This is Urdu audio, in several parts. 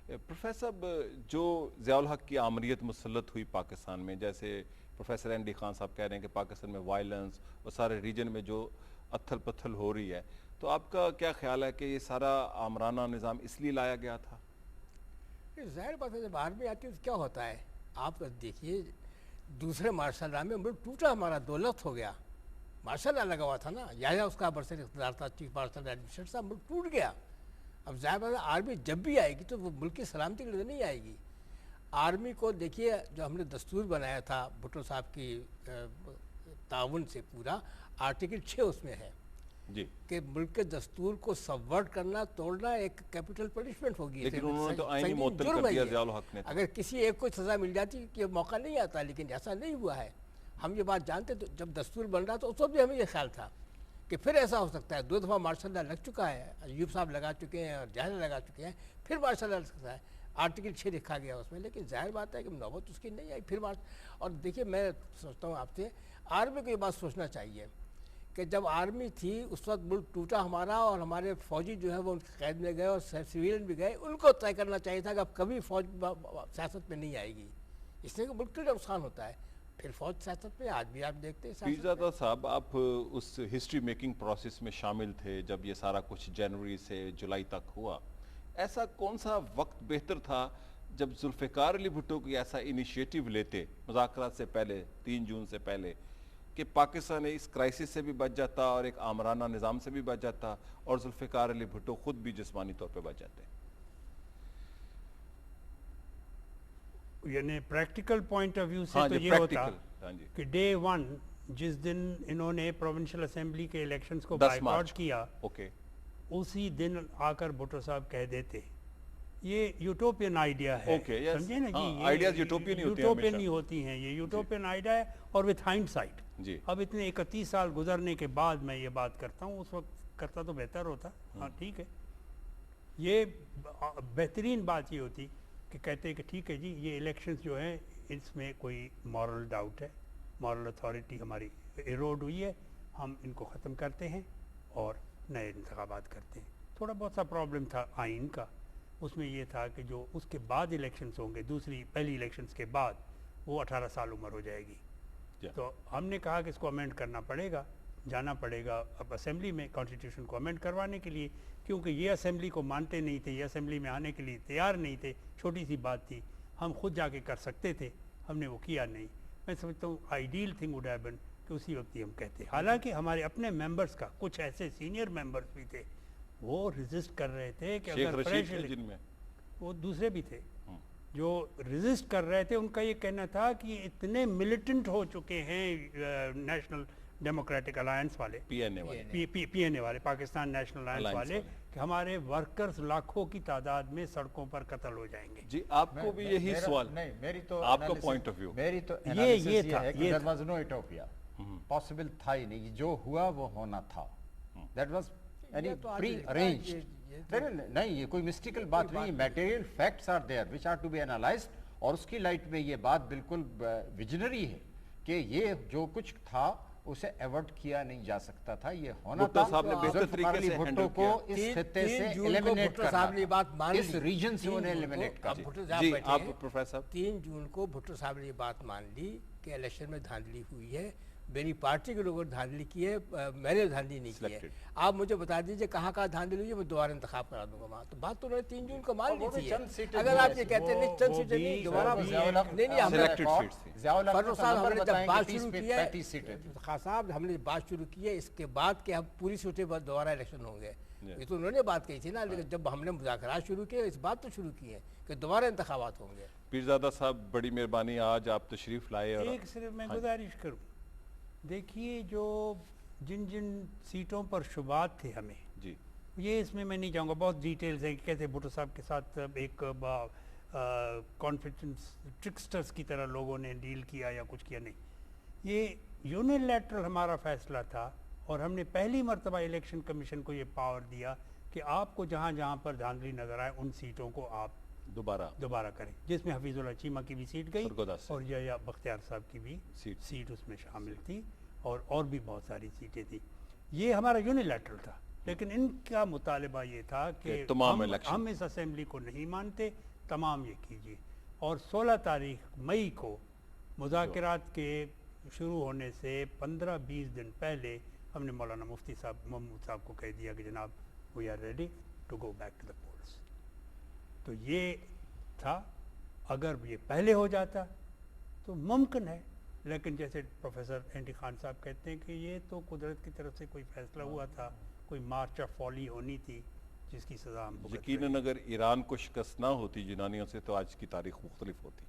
پروفیسر صاحب، جو ضیاء الحق کی آمریت مسلط ہوئی پاکستان میں، جیسے پروفیسر این ڈی خان صاحب کہہ رہے ہیں کہ پاکستان میں وائلنس اور سارے ریجن میں جو اتھل پتھل ہو رہی ہے، تو آپ کا کیا خیال ہے کہ یہ سارا آمرانہ نظام اس لیے لایا گیا تھا؟ ظاہر بات ہے، جب آرمی آتی ہے تو کیا ہوتا ہے؟ آپ دیکھیے دوسرے مارشل لا میں ملک ٹوٹا، ہمارا دولت ہو گیا، مارشل لا لگا ہوا تھا نا، یا اس کا برسر اقتدار تھا، چیف مارشل ایڈمنسٹریٹر صاحب، ملک ٹوٹ گیا۔ اب ظاہر بات ہے آرمی جب بھی آئے گی تو وہ ملک کی سلامتی کے لیے نہیں آئے گی۔ آرمی کو دیکھیے، جو ہم نے دستور بنایا تھا بھٹو صاحب کی تعاون سے، پورا آرٹیکل 6 اس میں ہے جی، کہ ملک کے دستور کو سبورٹ کرنا، توڑنا ایک کیپٹل پنشمنٹ ہوگی، لیکن انہوں نے تو آئین ہی معطل جرم کر ہے دیا یہ۔ ضیاء الحق نے۔ اگر کسی ایک کو سزا مل جاتی کہ موقع نہیں آتا، لیکن ایسا نہیں ہوا ہے۔ ہم یہ بات جانتے، تو جب دستور بن رہا تو اس وقت بھی ہمیں یہ خیال تھا کہ پھر ایسا ہو سکتا ہے۔ 2 دفعہ مارشل لا لگ چکا ہے، ایوب صاحب لگا چکے ہیں اور جہاں لگا چکے ہیں، پھر مارشل لا لگ سکتا ہے۔ آرٹیکل 6 لکھا گیا اس میں، لیکن ظاہر بات ہے کہ نوبت اس کی نہیں آئی پھر اور دیکھیے، میں سوچتا ہوں آپ سے، آرمی کو یہ بات سوچنا چاہیے کہ جب آرمی تھی اس وقت ملک ٹوٹا ہمارا، اور ہمارے فوجی جو ہے وہ ان کی قید میں گئے اور سویلین بھی گئے، ان کو طے کرنا چاہیے تھا کہ اب کبھی فوج سیاست میں نہیں آئے گی، اس لیے کہ ملک کے لیے نقصان ہوتا ہے۔ پھر فوج سیاست میں آج بھی آپ دیکھتے ہیں۔ پیرزادہ صاحب، آپ اس ہسٹری میکنگ پروسیس میں شامل تھے جب یہ سارا کچھ جنوری سے جولائی تک ہوا۔ ایسا کون سا وقت بہتر تھا جب ذوالفقار علی بھٹو کوئی ایسا انیشیٹو لیتے مذاکرات سے پہلے، 3 جون سے پہلے، کہ پاکستان اس کرائسس سے بھی بچ جاتا اور ایک آمرانہ نظام سے بھی بچ جاتا، اور ذوالفقار علی بھٹو خود بھی جسمانی طور پہ بچ جاتے؟ یعنی پریکٹیکل پوائنٹ آف ویو سے تو یہ ہوتا کہ ڈے 1 جس دن انہوں نے پروونشل اسمبلی کے الیکشنز کو بائیکاٹ کیا، اسی دن آ کر بھٹو صاحب کہہ دیتے، یہ یوٹوپین آئیڈیا ہے، سمجھے نا جی، آئیڈیاز یوٹوپین نہیں ہوتی ہیں، یہ یوٹوپین آئیڈیا ہے، اور وتھ ہائنڈ سائٹ۔ اب اتنے 31 سال گزرنے کے بعد میں یہ بات کرتا ہوں، اس وقت کرتا تو بہتر ہوتا۔ ہاں ٹھیک ہے، یہ بہترین بات یہ ہوتی کہ کہتے کہ ٹھیک ہے جی، یہ الیکشنز جو ہیں اس میں کوئی مورل ڈاؤٹ ہے، مورل اتھارٹی ہماری ایروڈ ہوئی ہے، ہم ان کو ختم کرتے ہیں اور نئے انتخابات کرتے ہیں۔ تھوڑا بہت سا پرابلم تھا آئین کا، اس میں یہ تھا کہ جو اس کے بعد الیکشنز ہوں گے، پہلی الیکشنز کے بعد، وہ 18 سال عمر ہو جائے گی، تو ہم نے کہا کہ اس کو امینڈ کرنا پڑے گا، جانا پڑے گا اب اسمبلی میں کانسٹیٹیوشن کو امینڈ کروانے کے لیے، کیونکہ یہ اسمبلی کو مانتے نہیں تھے، یہ اسمبلی میں آنے کے لیے تیار نہیں تھے۔ چھوٹی سی بات تھی، ہم خود جا کے کر سکتے تھے، ہم نے وہ کیا نہیں۔ میں سمجھتا ہوں ideal thing would have been کہ اسی وقت ہی ہم کہتے، حالانکہ ہمارے اپنے ممبرز کا کچھ ایسے سینئر ممبرز بھی تھے وہ ریزسٹ کر رہے تھے کہ اگر فریش، وہ دوسرے بھی تھے جو ریزسٹ کر رہے تھے، ان کا یہ کہنا تھا کہ اتنے ملیٹنٹ ہو چکے ہیں نیشنل ڈیموکریٹک الائنس والے، پی این اے والے، پاکستان نیشنل الائنس والے، کہ ہمارے ورکرز لاکھوں کی تعداد میں سڑکوں پر قتل ہو جائیں گے۔ جی، آپ کو بھی یہی سوال؟ نہیں، میری تو آپ کا پوائنٹ آف ویو، میری تو یہ تھا، دیٹ واز نو ایٹوپیا، پاسبل تھا ہی نہیں، جو ہوا وہ ہونا تھا، دیٹ واز پری ارینجڈ۔ نہیں، یہ کوئی مسٹیکل بات نہیں، material facts are there which are to be analysed, اور اس کی لائٹ میں یہ بات بالکل ویژنری ہے کہ یہ جو کچھ تھا اسے ایورٹ کیا نہیں جا سکتا تھا، یہ ہونا تھا۔ صاحب نے بہتر طریقے سے بھٹو کو اس خطے سے ایلیمنیٹ کرنا، اس ریجن سے انہیں ایلیمنیٹ کرنا۔ جی، آپ پروفیسر؟ 3 جون کو بھٹو صاحب نے یہ بات مان لی کہ الیکشن میں دھاندلی ہوئی ہے، میری پارٹی کے لوگوں نے دھاندلی کی ہے، میں نے دھاندلی نہیں کی ہے۔ آپ مجھے بتا دیجئے کہاں کہاں دھاندلی ہوئی ہے، میں دوبارہ انتخاب کرا دوں گا وہاں۔ تو بات تو انہوں نے 3 جون کو مان لی تھی۔ اگر آپ یہ کہتے ہیں نہیں چند سیٹیں نہیں، دوبارہ خاص صاحب ہم نے بات شروع کی ہے اس کے بعد کہ ہم پوری سیٹیں دوبارہ الیکشن ہوں گے، یہ تو انہوں نے بات کہی تھی نا، لیکن جب ہم نے مذاکرات شروع کیے اس بات تو شروع کی ہے کہ دوبارہ انتخابات ہوں گے۔ پیرزادہ صاحب، بڑی مہربانی، آج آپ تشریف لائے۔ اور ایک صرف میں گزارش کروں، دیکھیے جو جن سیٹوں پر شبہات تھے ہمیں، جی، یہ اس میں نہیں جاؤں گا، بہت ڈیٹیلز ہیں کہ کیسے بھٹو صاحب کے ساتھ ایک کانفیڈنس ٹرکسٹرز کی طرح لوگوں نے ڈیل کیا یا کچھ کیا، نہیں، یہ یونیلیٹرل ہمارا فیصلہ تھا، اور ہم نے پہلی مرتبہ الیکشن کمیشن کو یہ پاور دیا کہ آپ کو جہاں جہاں پر دھاندلی نظر آئے ان سیٹوں کو آپ دوبارہ کریں، جس میں حفیظ اللہ چیمہ کی بھی سیٹ گئی اور یا بختیار صاحب کی بھی سیٹ اس میں شامل تھی، اور بھی بہت ساری سیٹیں تھیں۔ یہ ہمارا یونیلیٹرل تھا، لیکن ان کا مطالبہ یہ تھا کہ ہم اس اسمبلی کو نہیں مانتے، تمام یہ کیجیے. اور 16 تاریخ مئی کو مذاکرات کے شروع ہونے سے 15-20 دن پہلے ہم نے مولانا مفتی صاحب محمود صاحب کو کہہ دیا کہ جناب we are ready to go back to the polls. تو یہ تھا. اگر یہ پہلے ہو جاتا تو ممکن ہے، لیکن جیسے پروفیسر اینڈی خان صاحب کہتے ہیں کہ یہ تو قدرت کی طرف سے کوئی فیصلہ ہوا تھا، کوئی مارچ آف فالی ہونی تھی جس کی سزا ہم کو یقیناً اگر ایران کو شکست نہ ہوتی یونانیوں سے تو آج کی تاریخ مختلف ہوتی.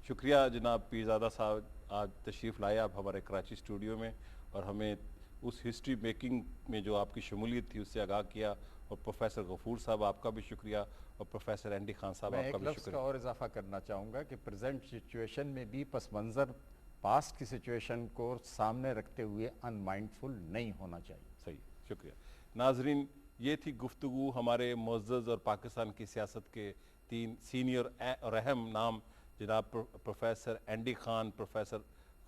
شکریہ جناب پیرزادہ صاحب، آج تشریف لائے آپ ہمارے کراچی اسٹوڈیو میں اور ہمیں اس ہسٹری میکنگ میں جو آپ کی شمولیت تھی اس سے آگاہ کیا. اور پروفیسر غفور صاحب آپ کا بھی شکریہ، اور پروفیسر اینڈی خان صاحب آپ کا بھی شکریہ. میں ایک لفظ کا اور اضافہ کرنا چاہوں گا کہ پریزنٹ سچویشن میں بھی پس منظر پاسٹ کی سچویشن کو سامنے رکھتے ہوئے ان مائنڈفل نہیں ہونا چاہیے. صحیح، شکریہ. ناظرین، یہ تھی گفتگو ہمارے معزز اور پاکستان کی سیاست کے 3 سینئر اور اہم نام جناب پروفیسر اینڈی خان، پروفیسر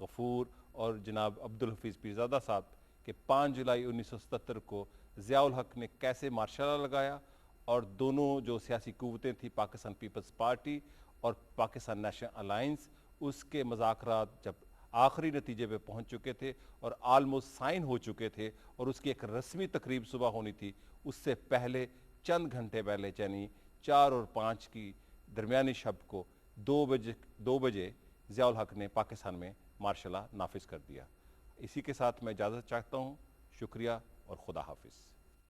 غفور اور جناب عبدالحفیظ پیرزادہ صاحب کہ 5 جولائی 1977 کو ضیاء الحق نے کیسے مارشل لا لگایا، اور دونوں جو سیاسی قوتیں تھیں پاکستان پیپلز پارٹی اور پاکستان نیشنل الائنس، اس کے مذاکرات جب آخری نتیجے پہ پہنچ چکے تھے اور آلموسٹ سائن ہو چکے تھے اور اس کی ایک رسمی تقریب صبح ہونی تھی، اس سے پہلے چند گھنٹے پہلے یعنی 4 اور 5 کی درمیانی شب کو 2 بجے ضیاء الحق نے پاکستان میں مارشل لا نافذ کر دیا. اسی کے ساتھ میں اجازت چاہتا ہوں. شکریہ اور خدا حافظ.